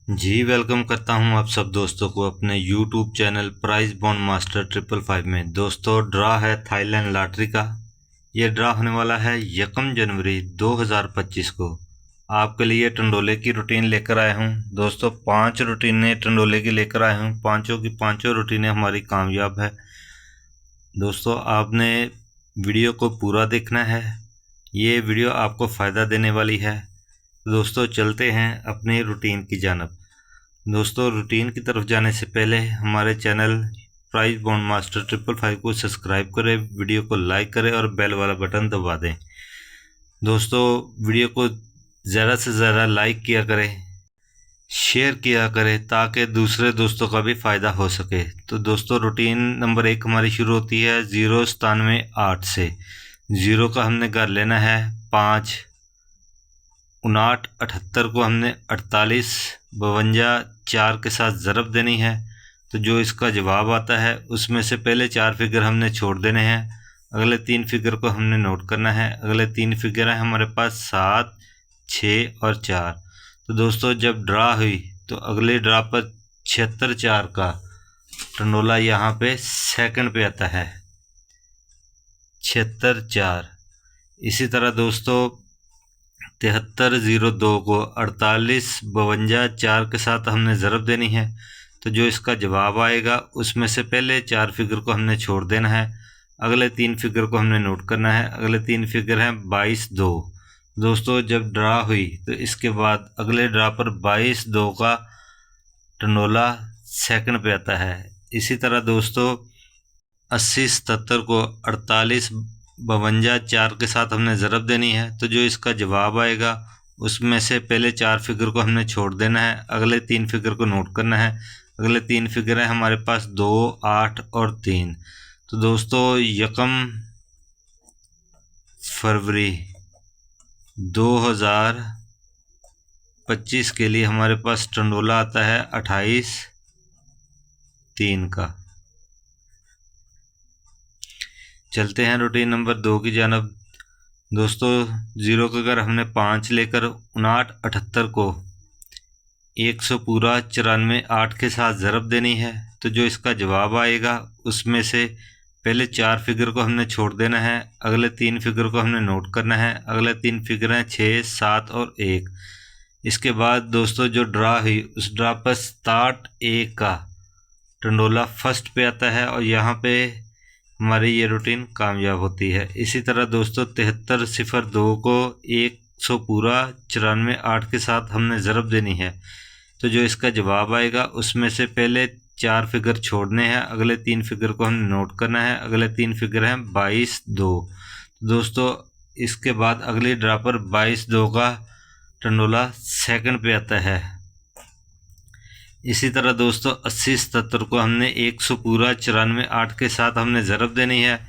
जी welcome करता हूं आप सब दोस्तों को अपने YouTube channel Prize Bond Master 555 में। दोस्तों ड्रा है थाईलैंड लॉटरी का। ये ड्रा होने वाला है 1 जनवरी 2025 को। आपके लिए टंडोले की रूटीन लेकर आया हूं दोस्तों। 5 रूटीनें टंडोले की लेकर आया हूं। पांचों की पांचों रूटीनें हमारी कामयाब है दोस्तों। आपने वीडियो को पूरा देखना है, ये वीडियो आपको फ़ायदा देने वाली है। दोस्तों चलते हैं अपनी रूटीन की जानब। दोस्तों रूटीन की तरफ जाने से पहले हमारे चैनल प्राइज बॉन्ड मास्टर 555 को सब्सक्राइब करें, वीडियो को लाइक करें और बेल वाला बटन दबा दें। दोस्तों वीडियो को ज़्यादा से ज़्यादा लाइक किया करें, शेयर किया करें ताकि दूसरे दोस्तों का भी फ़ायदा हो सके। तो दोस्तों रूटीन नंबर 1 हमारी शुरू होती है 097 से। 0 का हमने घर लेना है 5, 59 78 को हमने 48 52 4 के साथ ज़रब देनी है। तो जो इसका जवाब आता है उसमें से पहले 4 फिगर हमने छोड़ देने हैं, अगले 3 फिगर को हमने नोट करना है। अगले 3 फिगर हैं हमारे पास 7 6 और 4। तो दोस्तों जब ड्रा हुई तो अगले ड्रा पर 76 4 का टंडोला यहाँ पे सेकंड पे आता है, 76 4। इसी तरह दोस्तों 7302 को 48 52 4 के साथ हमने ज़रब देनी है। तो जो इसका जवाब आएगा उसमें से पहले 4 फिगर को हमने छोड़ देना है, अगले 3 फिगर को हमने नोट करना है। अगले 3 फिगर हैं 22 2। दोस्तों जब ड्रा हुई तो इसके बाद अगले ड्रा पर 22 2 का टंडोला सेकंड पे आता है। इसी तरह दोस्तों 80 77 को 48 52 4 के साथ हमने ज़रब देनी है। तो जो इसका जवाब आएगा उसमें से पहले 4 फिगर को हमने छोड़ देना है, अगले 3 फिगर को नोट करना है। अगले 3 फिगर हैं हमारे पास 2 8 और 3। तो दोस्तों 1 फरवरी 2025 के लिए हमारे पास टंडोला आता है 28 3 का। चलते हैं रूटीन नंबर 2 की जानब। दोस्तों 0 का अगर हमने 5 लेकर 59 78 को 100 पूरा 94 8 के साथ ज़रब देनी है। तो जो इसका जवाब आएगा उसमें से पहले 4 फिगर को हमने छोड़ देना है, अगले 3 फिगर को हमने नोट करना है। अगले 3 फिगर हैं 6 7 और 1। इसके बाद दोस्तों जो ड्रा हुई उस ड्रा पर 67 1 का टंडोला फर्स्ट पे आता है और यहाँ पे हमारी ये रूटीन कामयाब होती है। इसी तरह दोस्तों 73 02 को 100 पूरा 94 8 के साथ हमने ज़रब देनी है। तो जो इसका जवाब आएगा उसमें से पहले 4 फिगर छोड़ने हैं, अगले 3 फिगर को हमने नोट करना है। अगले 3 फिगर हैं 22 2। दोस्तों इसके बाद अगली ड्रा पर 22 2 का टंडोला सेकंड पे आता है। इसी तरह दोस्तों 80 77 को हमने 100 पूरा 94 8 के साथ हमने ज़रब देनी है।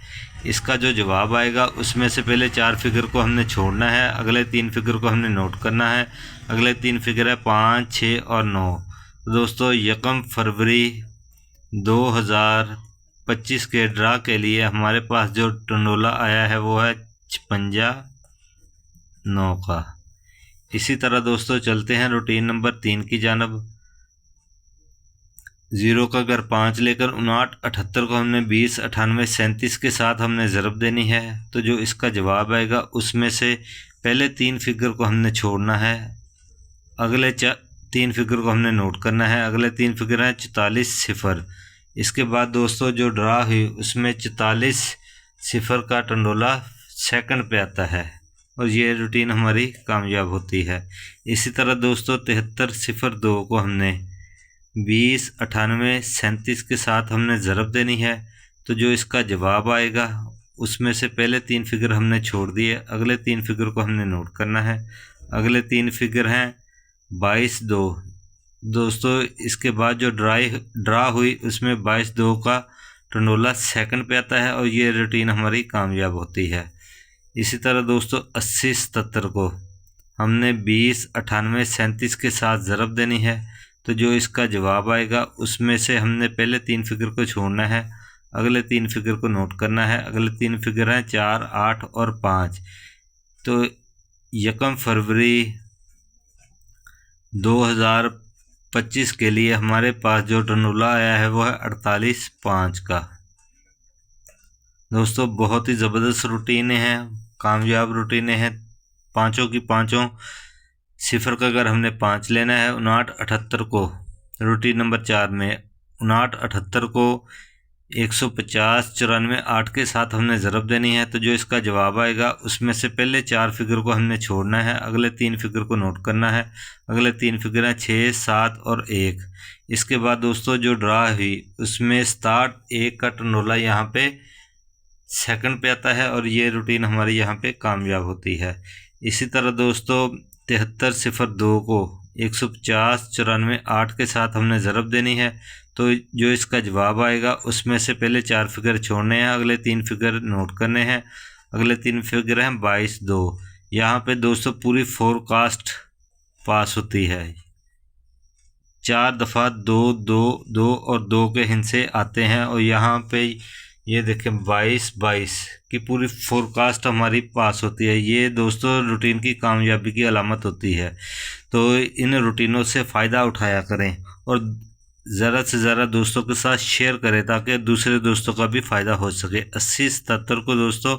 इसका जो जवाब आएगा उसमें से पहले 4 फिगर को हमने छोड़ना है, अगले 3 फिगर को हमने नोट करना है। अगले 3 फिगर है 5 6 और 9। दोस्तों 1 फरवरी 2025 के ड्रा के लिए हमारे पास जो टंडोला आया है वो है 56 9 का। इसी तरह दोस्तों चलते हैं रूटीन नंबर 3 की जानब। 0 का अगर 5 लेकर 59 78 को हमने 20 98 37 के साथ हमने ज़रब देनी है। तो जो इसका जवाब आएगा उसमें से पहले 3 फिगर को हमने छोड़ना है, अगले 3 फिगर को हमने नोट करना है। अगले 3 फिगर हैं 44 0। इसके बाद दोस्तों जो ड्रा हुई उसमें 44 0 का टंडोला सेकंड पे आता है और ये रूटीन हमारी कामयाब होती है। इसी तरह दोस्तों 73 02 को हमने 20 98 37 के साथ हमने ज़रब देनी है। तो जो इसका जवाब आएगा उसमें से पहले 3 फिगर हमने छोड़ दिए, अगले 3 फिगर को हमने नोट करना है। अगले 3 फिगर हैं 22 2। दोस्तों इसके बाद जो ड्रा हुई उसमें 22 2 का टंडोला सेकंड पे आता है और ये रूटीन हमारी कामयाब होती है। इसी तरह दोस्तों 80 77 को हमने 20 98 37 के साथ ज़रब देनी है। तो जो इसका जवाब आएगा उसमें से हमने पहले 3 फिगर को छोड़ना है, अगले 3 फिगर को नोट करना है। अगले 3 फिगर हैं 4 8 और 5। तो 1 फरवरी 2025 2025 के लिए हमारे पास जो टंडोला आया है वो है 48.5 का। दोस्तों बहुत ही ज़बरदस्त रूटीनें हैं, कामयाब रूटीनें हैं, पाँचों की पाँचों। सिफर का अगर हमने 5 लेना है 5978 को, रूटीन नंबर 4 में 5978 को 150 94 8 के साथ हमने ज़रब देनी है। तो जो इसका जवाब आएगा उसमें से पहले 4 फिगर को हमने छोड़ना है, अगले 3 फिगर को नोट करना है। अगले 3 फिगर हैं 6 7 और 1। इसके बाद दोस्तों जो ड्रा हुई उसमें स्टार्ट 1 का टंडोला यहाँ पे सेकंड पे आता है और ये रूटीन हमारी यहाँ पे कामयाब होती है। इसी तरह दोस्तों 7302 को 150 94 8 के साथ हमने ज़रब देनी है। तो जो इसका जवाब आएगा उसमें से पहले 4 फिगर छोड़ने हैं, अगले 3 फिगर नोट करने हैं। अगले 3 फिगर हैं 22 2। यहाँ पे दोस्तों पूरी फोरकास्ट पास होती है, 4 दफ़ा 2 2 2 और 2 के हिस्से आते हैं। और यहाँ पे ये देखें 22 22 की पूरी फोरकास्ट हमारी पास होती है। ये दोस्तों रूटीन की कामयाबी की अलामत होती है। तो इन रूटीनों से फ़ायदा उठाया करें और ज़्यादा से ज़्यादा दोस्तों के साथ शेयर करें ताकि दूसरे दोस्तों का भी फ़ायदा हो सके। 80 77 को दोस्तों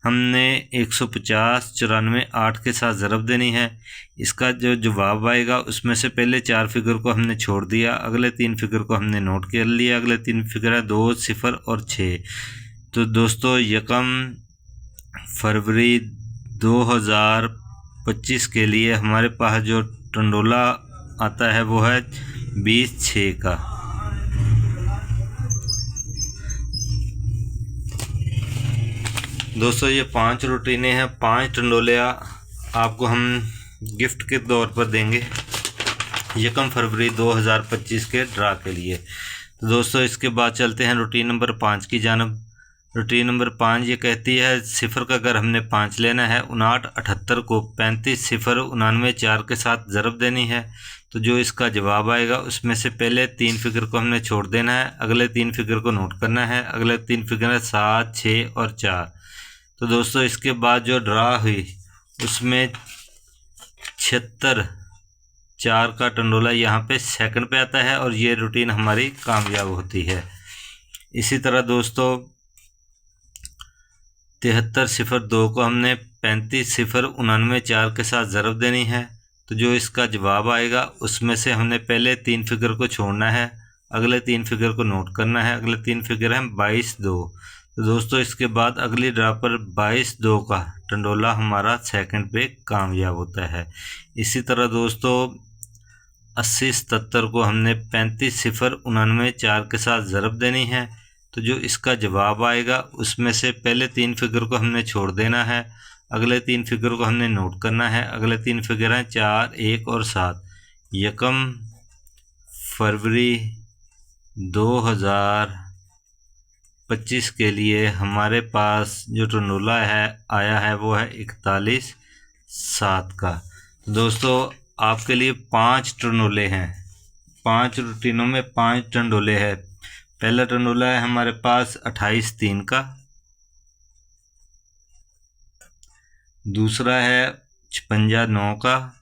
हमने 150 94 8 के साथ ज़रब देनी है। इसका जो जवाब आएगा उसमें से पहले 4 फिगर को हमने छोड़ दिया, अगले 3 फिगर को हमने नोट कर लिया। अगले 3 फिगर है 2 0 और 6। तो दोस्तों 1 फरवरी 2025 के लिए हमारे पास जो टंडोला आता है वो है 20/6 का। दोस्तों ये 5 रूटीनें हैं, 5 टंडोलिया आपको हम गिफ्ट के तौर पर देंगे 1 फरवरी 2025 के ड्रा के लिए। तो दोस्तों इसके बाद चलते हैं रूटीन नंबर 5 की जानब। रूटीन नंबर 5 ये कहती है सिफर का अगर हमने 5 लेना है 5978 को 35 0 99 4 के साथ ज़रब देनी है। तो जो इसका जवाब आएगा उसमें से पहले 3 फिगर को हमने छोड़ देना है, अगले 3 फिगर को नोट करना है। अगले 3 फिगर है 7 6 और 4। तो दोस्तों इसके बाद जो ड्रा हुई उसमें 76 4 का टंडोला यहाँ पे सेकंड पे आता है और ये रूटीन हमारी कामयाब होती है। इसी तरह दोस्तों 7302 को हमने 35 0 99 4 के साथ ज़रब देनी है। तो जो इसका जवाब आएगा उसमें से हमने पहले 3 फिगर को छोड़ना है, अगले 3 फिगर को नोट करना है। अगले 3 फिगर हैं 22 2। तो दोस्तों इसके बाद अगली ड्रा पर 22 2 का टंडोला हमारा सेकंड पे कामयाब होता है। इसी तरह दोस्तों 80 77 को हमने 35 0 99 4 के साथ ज़रब देनी है। तो जो इसका जवाब आएगा उसमें से पहले 3 फिगर को हमने छोड़ देना है, अगले 3 फिगर को हमने नोट करना है। अगले 3 फिगर हैं 4 1 और 7। 1 फरवरी 2025 के लिए हमारे पास जो टंडोला है आया है वो है 41 7 का। तो दोस्तों आपके लिए 5 टंडोले हैं, 5 रूटीनों में 5 टंडोले हैं। पहला टंडोला है हमारे पास 28 3 का, दूसरा है 56 9 का,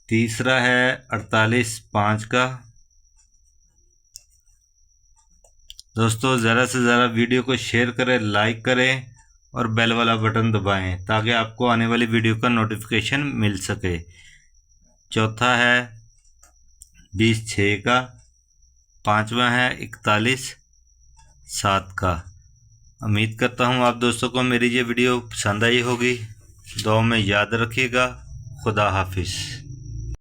तीसरा है 48 5 का। दोस्तों ज़्यादा से ज़्यादा वीडियो को शेयर करें, लाइक करें और बेल वाला बटन दबाएं ताकि आपको आने वाली वीडियो का नोटिफिकेशन मिल सके। चौथा है 20/6 का, पांचवा है 41 7 का। उम्मीद करता हूँ आप दोस्तों को मेरी ये वीडियो पसंद आई होगी। दुआ में याद रखिएगा। खुदा हाफिज़।